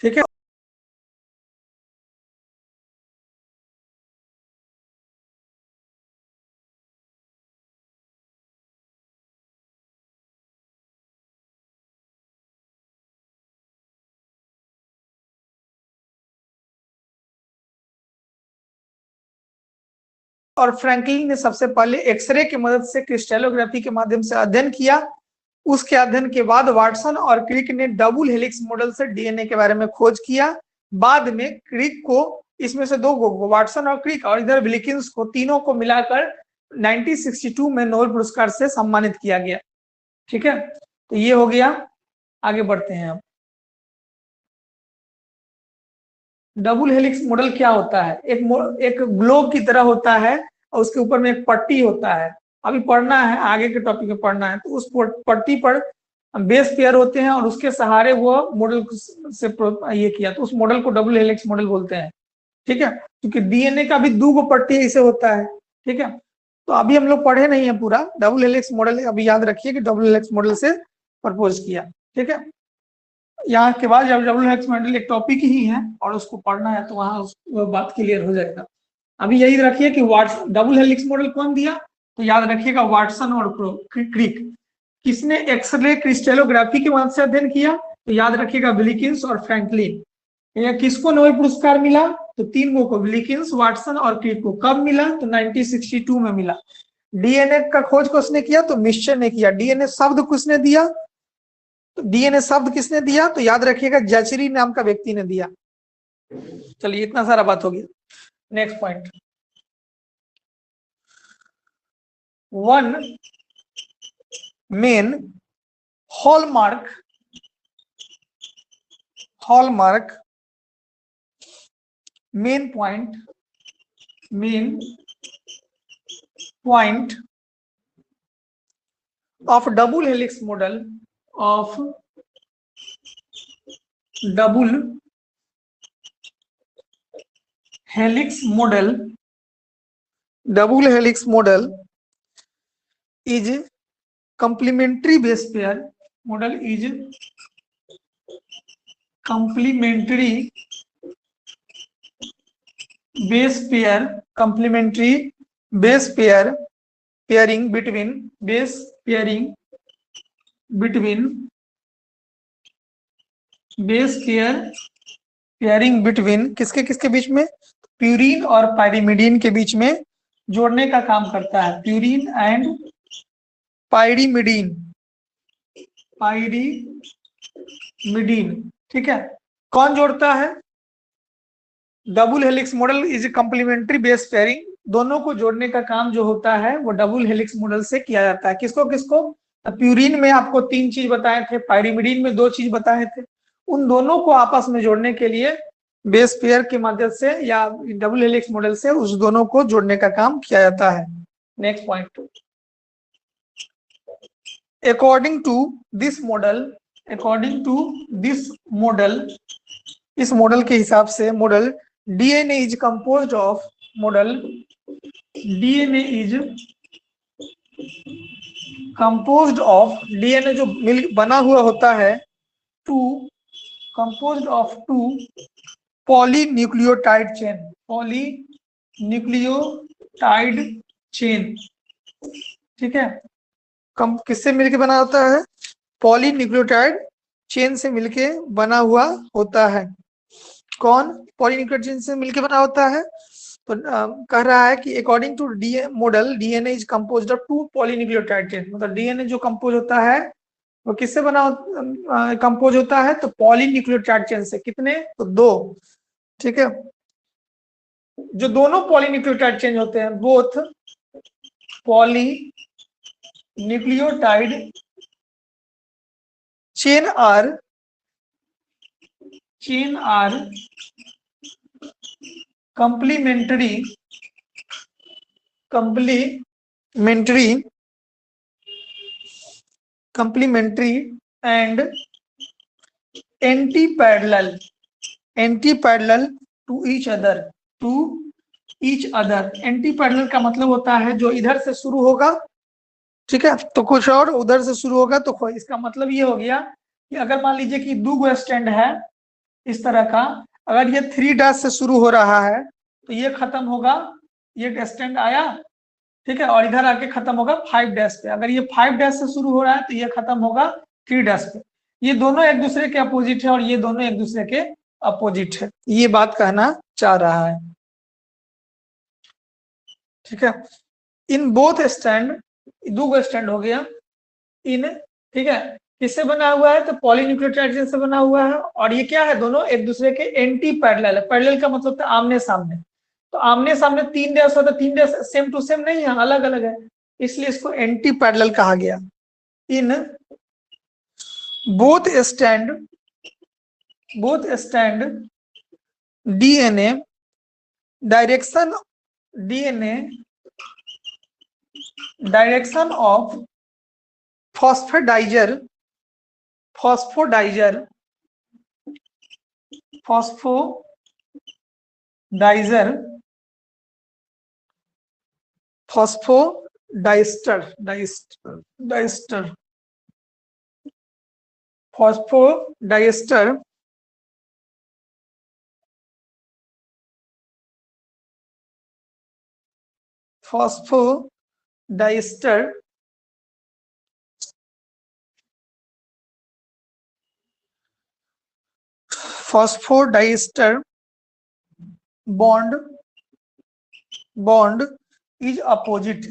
ठीक है। और फ्रैंकलिन ने सबसे पहले एक्सरे की मदद से क्रिस्टलोग्राफी के माध्यम से अध्ययन किया। उसके अध्ययन के बाद वाटसन और क्रिक ने डबल हेलिक्स मॉडल से डीएनए के बारे में खोज किया। बाद में क्रिक को, इसमें से दो को, वाटसन और क्रिक और इधर विल्किंस को, तीनों को मिलाकर 1962 में नोबेल पुरस्कार से सम्मानित किया गया। ठीक है, तो ये हो गया। आगे बढ़ते हैं। अब डबल हेलिक्स मॉडल क्या होता है? एक ग्लोब की तरह होता है और उसके ऊपर में एक पट्टी होता है। अभी पढ़ना है, आगे के टॉपिक में पढ़ना है। तो उस पट्टी पर बेस पेयर होते हैं और उसके सहारे वो मॉडल से ये किया, तो उस मॉडल को डबल हेलिक्स मॉडल बोलते हैं। ठीक है, क्योंकि डीएनए का भी दो पट्टी इसे होता है। ठीक है, तो अभी हम लोग पढ़े नहीं है पूरा। डबल हेलिक्स मॉडल अभी याद रखिए कि डबल हेलिक्स मॉडल से प्रपोज किया। ठीक है, यहाँ के बाद जब डबल हेलिक्स मॉडल एक टॉपिक ही है और उसको पढ़ना है तो वहां वो बात क्लियर हो जाएगा। अभी यही रखिए कि डबल हेलिक्स मॉडल कौन दिया, तो याद रखिएगा वाटसन और क्रिक। किसने एक्सरे क्रिस्टलोग्राफी की मदद से अध्ययन किया, तो याद रखिएगा विल्किंस और फ्रैंकलिन। किसको नोबेल पुरस्कार मिला, तो तीनों को, विल्किंस, वाटसन और क्रिक को। कब मिला, तो 1962 में मिला। डीएनए का खोज किसने किया, तो मिश्र ने किया। डीएनए शब्द किसने दिया, तो डीएनए शब्द किसने दिया, तो याद रखिएगा जैचरी नाम का व्यक्ति ने दिया। चलिए, इतना सारा बात हो गया। Next point, one main hallmark main point of double helix model is complementary base pair pairing between किसके किसके बीच में, प्यूरिन और पाइरिमिडीन के बीच में जोड़ने का काम करता है। Purine and pyrimidine. ठीक है, कौन जोड़ता है, double helix model is complementary base pairing. दोनों को जोड़ने का काम जो होता है वो डबल हेलिक्स मॉडल से किया जाता है। किसको किसको, प्यूरिन में आपको 3 चीज बताए थे, पाइरिमिडीन में 2 चीज बताए थे। उन दोनों को आपस में जोड़ने के लिए बेस पेयर की मदद से या डबल हेलिक्स मॉडल से उस दोनों को जोड़ने का काम किया जाता है। Next point, according to this model, इस मॉडल के हिसाब से model DNA is composed of DNA जो बना हुआ होता है कंपोज्ड ऑफ 2 पॉलीन्यूक्लियोटाइड चेन। ठीक है, किससे मिलके बना होता है, पॉलीन्यूक्लियोटाइड चेन से मिलके बना हुआ होता है। कौन पॉलीन्यूक्लियोटाइड चेन से मिलके बना होता है, तो कह रहा है कि according to model DNA is composed of 2 polynucleotide chain. मतलब डीएनए जो कंपोज होता है वो किससे बना कंपोज होता है, तो पॉलीन्यूक्लियोटाइड चेन से। कितने, तो 2। ठीक है, जो दोनों पॉलीन्यूक्लियोटाइड चेन होते हैं, both polynucleotide chain are complementary and anti-parallel to each other। Anti parallel का मतलब होता है जो इधर से शुरू होगा ठीक है, तो कुछ और उधर से शुरू होगा तो इसका मतलब ये हो गया कि अगर मान लीजिए कि दो स्टैंड है इस तरह का, अगर ये 3 से शुरू हो रहा है तो ये खत्म होगा, ये स्टैंड आया, ठीक है, और इधर आके खत्म होगा 5 पे। अगर ये 5 से शुरू हो रहा है तो ये खत्म होगा 3 पे। ये दोनों एक दूसरे के अपोजिट है और ये दोनों एक दूसरे के अपोजिट है, ये बात कहना चाह रहा है। ठीक है, इन बोथ स्टैंड, दो स्टैंड हो गया इन, ठीक है, किससे बना हुआ है तो पॉलीन्यूक्लियोटाइड से बना हुआ है, और ये क्या है, दोनों एक दूसरे के एंटी पैरेलल है। पैरेलल का मतलब था आमने सामने, तो आमने सामने 3 होता है, 3 सेम टू सेम नहीं है, अलग अलग है, इसलिए इसको एंटी पैरेलल कहा गया। In both strand DNA direction of phosphodiester phosphodiester bond is opposite,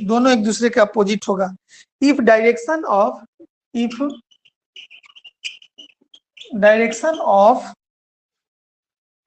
दोनों एक दूसरे के अपोजिट होगा। If direction of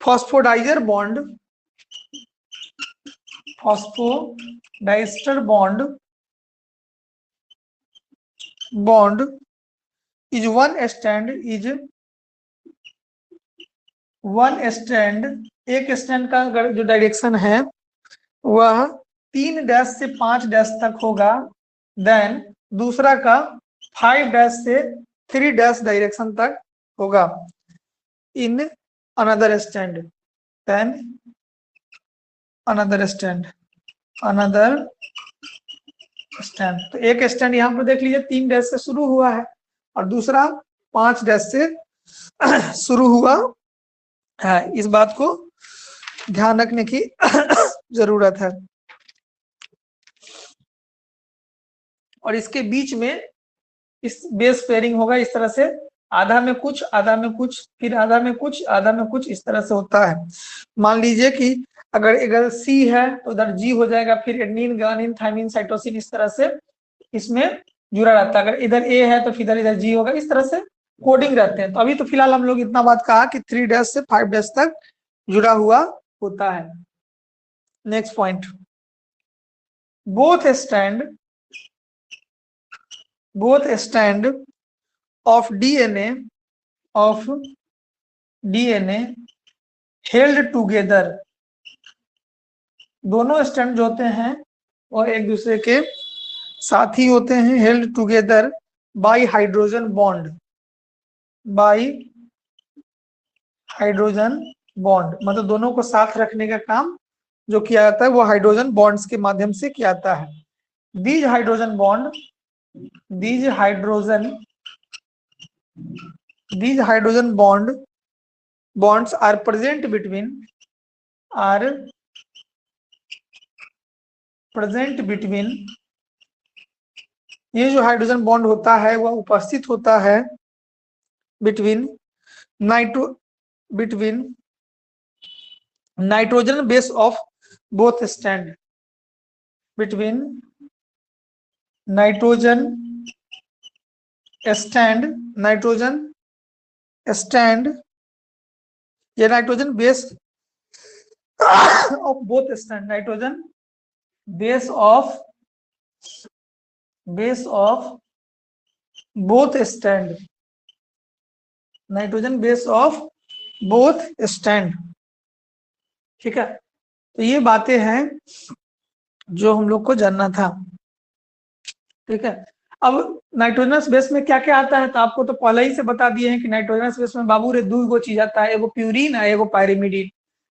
phosphodiester bond is one strand, एक स्टैंड का अगर जो डायरेक्शन है वह 3 से 5 तक होगा, देन दूसरा का 5 से 3 डायरेक्शन तक होगा in another strand, then another strand. तो एक स्टैंड यहाँ पर देख लीजिए 3 से शुरू हुआ है और दूसरा 5 से शुरू हुआ है, इस बात को ध्यान रखने की जरूरत है। और इसके बीच में इस बेस पेयरिंग होगा इस तरह से, आधा में कुछ, आधा में कुछ, फिर आधा में कुछ, आधा में कुछ, इस तरह से होता है। मान लीजिए कि अगर सी है तो उधर जी हो जाएगा, फिर एडेनिन, ग्वानिन, थाइमिन, साइटोसिन, इस तरह से इसमें जुड़ा रहता है। अगर इधर ए है तो फिर इधर जी होगा, इस तरह से कोडिंग रहते हैं। तो अभी तो फिलहाल हम लोग इतना बात कहा कि 3 से 5 तक जुड़ा हुआ होता है। Next point, both stand of DNA held together, दोनों स्टैंड जो होते हैं वो एक दूसरे के साथी होते हैं, held together by hydrogen bond, मतलब दोनों को साथ रखने का काम जो किया जाता है वो हाइड्रोजन बॉन्ड्स के माध्यम से किया जाता है। these hydrogen bonds are present between ये जो हाइड्रोजन बॉन्ड होता है वह उपस्थित होता है between nitrogen base of both strand, nitrogen strand ये nitrogen base of both strand, nitrogen base of both strand, nitrogen base of both strand. ठीक है, तो ये बातें हैं जो हम लोग को जानना था। ठीक है, अब नाइट्रोजनस बेस में क्या क्या आता है तो आपको तो पहले ही से बता दिए हैं कि नाइट्रोजनस बेस में बाबू रे 2 चीज आता है, एगो प्यूरिन है, एगो पायरिमिडीन।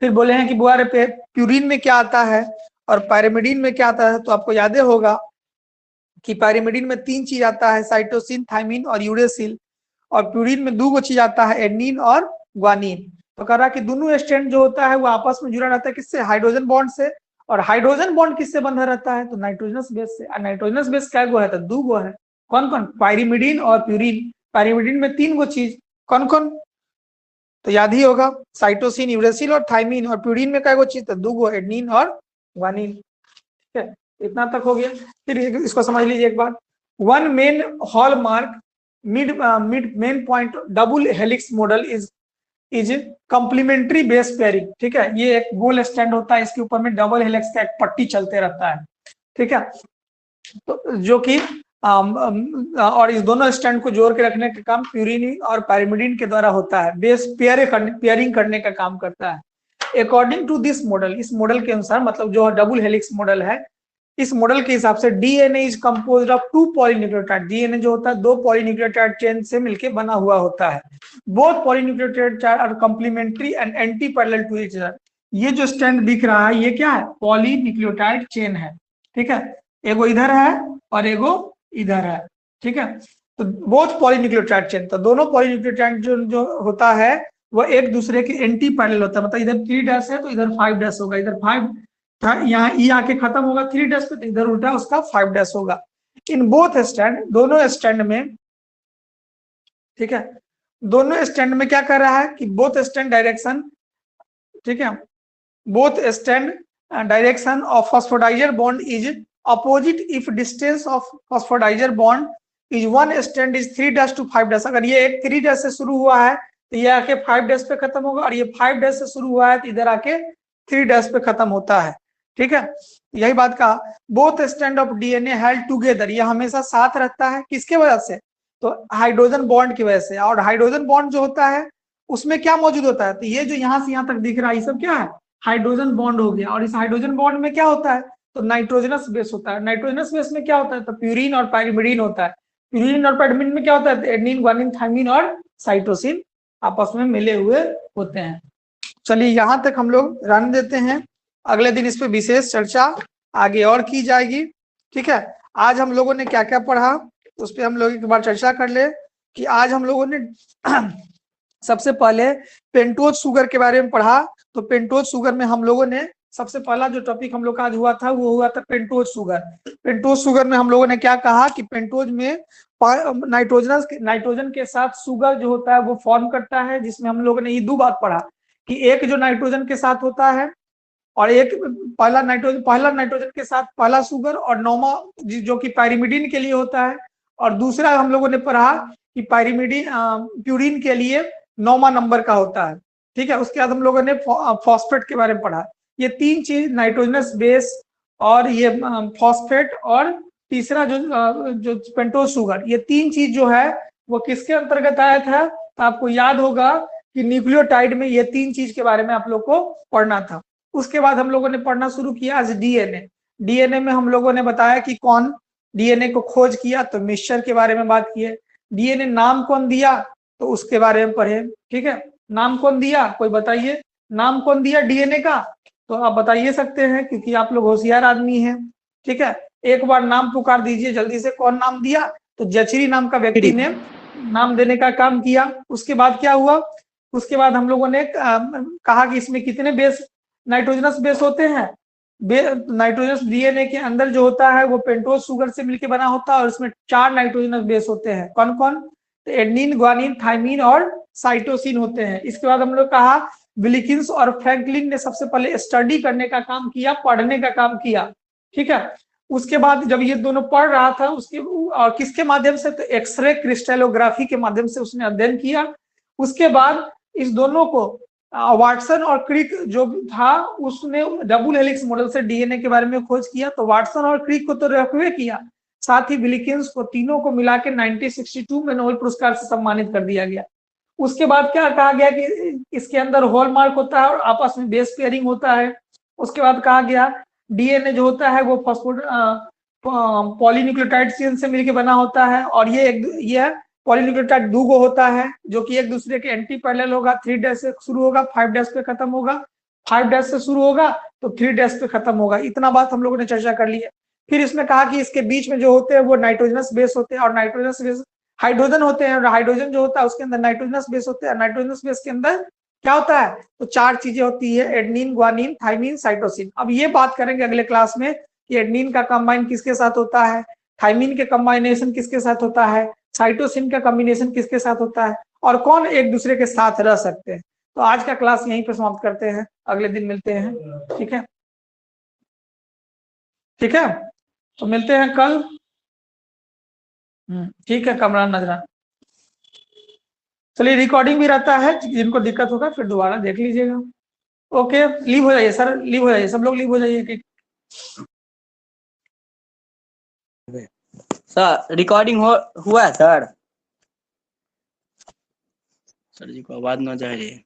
फिर बोले हैं कि बुआ रे प्यूरिन में क्या आता है, और पायरिमिडीन में क्या आता है, तो आपको याद होगा कि पायरिमिडीन में 3 चीज आता है, साइटोसिन, थाइमिन और यूरेसिल, और प्यूरिन में 2 चीज आता है, एडनिन और ग्वानिन। तो कह रहा कि दोनों स्ट्रैंड जो होता है वो आपस में जुड़ा रहता है किससे, हाइड्रोजन बॉन्ड से। और हाइड्रोजन बॉन्ड किससे बंधा रहता है, तो नाइट्रोजनस बेस से। और नाइट्रोजनस बेस क्या गो है, तो 2 गो है। कौन कौन, पायरिमिडीन और प्यूरिन। पायरिमिडीन में 3 गो चीज, कौन कौन, तो याद ही होगा, साइटोसिन, यूरेसिल और थाइमिन। और प्यूरिन में क्या गो चीज, तो 2 गो, एडनिन और ग्वानिन। ठीक है, इतना तक हो गया। फिर इसको समझ लीजिए एक बार, one main hallmark mid main point double helix model is complementary base pairing. ठीक है, ये एक गोल स्टैंड होता है, इसके ऊपर में डबल हेलिक्स का एक पट्टी चलते रहता है। ठीक है, तो जो कि और इस दोनों स्टैंड को जोड़ के रखने का काम प्यूरिन और पायरिमिडीन के द्वारा होता है, बेस पेयरिंग करने का काम करता है। अकॉर्डिंग टू दिस मॉडल, इस मॉडल के अनुसार, मतलब जो डबल हेलिक्स मॉडल है, इस मॉडल के हिसाब से DNA is composed of 2 polynucleotide. DNA जो होता है 2 पॉलीन्यूक्लियोटाइड चेन से मिलकर बना हुआ होता है। Both polynucleotide are complementary and anti parallel to each other. ये जो स्टैंड दिख रहा है ये क्या है, पॉलीन्यूक्लियोटाइड चेन है। ठीक है, एगो इधर है और एगो इधर है। ठीक है, तो बोथ पॉलीन्यूक्लियोटाइड चेन, तो दोनों पॉलीन्यूक्लियोटाइड जो होता है वो एक दूसरे के एंटी पैरेलल होता है। मतलब इधर 3 डैश है तो इधर 5 डैश होगा, इधर 5 यहाँ ई आके खत्म होगा 3 डैश पे, तो इधर उल्टा उसका 5 डैश होगा। इन बोथ स्टैंड, दोनों स्टैंड में, ठीक है, दोनों स्टैंड में क्या कर रहा है कि बोथ स्टैंड डायरेक्शन, ठीक है, both strand direction of phosphodiester bond is opposite if distance of phosphodiester bond is 1 strand is 3 dash to 5 dash. अगर ये एक 3 डैश से शुरू हुआ है तो ये आके 5 डैश पे खत्म होगा, और ये 5 डैश से शुरू हुआ है तो इधर आके 3 डैश पे खत्म होता है। ठीक है, यही बात का both stand of DNA held together, ये हमेशा साथ रहता है, किसके वजह से, तो हाइड्रोजन बॉन्ड की वजह से। और हाइड्रोजन बॉन्ड जो होता है उसमें क्या मौजूद होता है, तो ये जो यहाँ से यहाँ तक दिख रहा है ये सब क्या है, हाइड्रोजन बॉन्ड हो गया। और इस हाइड्रोजन बॉन्ड में क्या होता है, तो नाइट्रोजनस बेस होता है। नाइट्रोजनस बेस में क्या होता है, तो प्यूरिन और पायरिमिडीन होता है। प्यूरिन और पायरिमिडीन में क्या होता है, तो एडेनिन, ग्वानिन, थाइमिन और साइटोसिन आपस में मिले हुए होते हैं। चलिए यहाँ तक हम लोग रहने देते हैं, अगले दिन इस पे विशेष चर्चा आगे और की जाएगी। ठीक है, आज हम लोगों ने क्या क्या पढ़ा उस पर हम लोग एक बार चर्चा कर ले। कि आज हम लोगों ने सबसे पहले पेंटोज शुगर के बारे में पढ़ा। तो पेंटोज शुगर में हम लोगों ने सबसे पहला जो टॉपिक हम लोग का आज हुआ था वो हुआ था पेंटोज शुगर। पेंटोज शुगर में हम लोगों ने क्या कहा कि पेंटोज में नाइट्रोजन के साथ शुगर जो होता है वो फॉर्म करता है, जिसमें हम लोगों ने ये 2 बात पढ़ा कि एक जो नाइट्रोजन के साथ होता है और एक पहला नाइट्रोजन के साथ पहला शुगर और नौमा जो कि पायरिमिडीन के लिए होता है, और दूसरा हम लोगों ने पढ़ा कि पायरिमिडीन प्यूरिन के लिए 9वां नंबर का होता है। ठीक है, उसके बाद हम लोगों ने फॉस्फेट के बारे में पढ़ा। ये 3 चीज, नाइट्रोजनस बेस और ये फॉस्फेट और तीसरा जो पेंटोज शुगर, ये 3 चीज जो है वो किसके अंतर्गत आया था, तो आपको याद होगा कि न्यूक्लियोटाइड में ये 3 चीज के बारे में आप लोग को पढ़ना था। उसके बाद हम लोगों ने पढ़ना शुरू किया आज डीएनए। डीएनए में हम लोगों ने बताया कि कौन डीएनए को खोज किया, तो मिक्सचर के बारे में बात की है। डीएनए नाम कौन दिया, तो उसके बारे में पढ़े। ठीक है, नाम कौन दिया, कोई बताइए, नाम कौन दिया डीएनए का, तो आप बताइए सकते हैं क्योंकि आप लोग होशियार आदमी हैं। ठीक है, एक बार नाम पुकार दीजिए जल्दी से, कौन नाम दिया, तो जचरी नाम का व्यक्ति ने नाम देने का काम किया। उसके बाद क्या हुआ, उसके बाद हम लोगों ने कहा कि इसमें कितने बेस, नाइट्रोजनस बेस होते हैं। नाइट्रोजनस डीएनए के अंदर जो होता है वो पेंटोज शुगर से मिलकर बना होता है, और इसमें 4 नाइट्रोजनस बेस होते हैं। कौन कौन, तो एडेनिन, ग्वानिन, थाइमिन और साइटोसिन होते हैं। इसके बाद हम लोग कहा विलिकिंस और फ्रैंकलिन ने सबसे पहले स्टडी करने का काम किया, पढ़ने का काम किया। ठीक है, उसके बाद जब ये दोनों पढ़ रहा था उसके और किसके माध्यम से, तो एक्सरे क्रिस्टलोग्राफी के माध्यम से उसने अध्ययन किया। उसके बाद इस दोनों को वाटसन और क्रिक जो था उसने डबल हेलिक्स मॉडल से डीएनए के बारे में खोज किया। तो वाटसन और क्रिक को तो रखवे किया, साथ ही विलिकिंस को, तीनों को मिला के 1962 में नोबेल पुरस्कार से सम्मानित कर दिया गया। उसके बाद क्या कहा गया कि इसके अंदर हॉलमार्क होता है और आपस में बेस पेयरिंग होता है। उसके बाद कहा गया डीएनए जो होता है वो फॉस्फोड पॉलीन्यूक्लियोटाइड चेन से मिलकर बना होता है, और ये पॉलीन्यूक्लियोटाइड 2 गो होता है जो कि एक दूसरे के एंटी पैरेलल होगा, 3 डैश से शुरू होगा, 5 डैश पे खत्म होगा। 5 डैश से शुरू होगा तो 3 डैश पे खत्म होगा। इतना बात हम लोगों ने चर्चा कर ली है। फिर इसमें कहा कि इसके बीच में जो होते हैं वो नाइट्रोजनस बेस होते हैं, और नाइट्रोजनस बेस हाइड्रोजन होते हैं, और हाइड्रोजन जो होता है उसके अंदर नाइट्रोजनस बेस होते हैं। नाइट्रोजनस बेस के अंदर क्या होता है, तो 4 चीजें होती है, एडेनिन, ग्वानिन, थाइमिन, साइटोसिन। अब ये बात करेंगे अगले क्लास में कि एडेनिन का कंबाइन किसके साथ होता है, थाइमिन के कंबाइनेशन किसके साथ होता है, साइटोसिन का कॉम्बिनेशन किसके साथ होता है, और कौन एक दूसरे के साथ रह सकते हैं। तो आज का क्लास यहीं पे समाप्त करते हैं, अगले दिन मिलते हैं। ठीक है, ठीक है, तो मिलते हैं कल। ठीक है कमरान नजरा, चलिए रिकॉर्डिंग भी रहता है, जिनको दिक्कत होगा फिर दोबारा देख लीजिएगा। ओके, लीव हो जाइए सर, लीव हो जाइए, सब लोग लीव हो जाइए। सर रिकॉर्डिंग हुआ है सर? सर जी को आवाज ना जा रही है।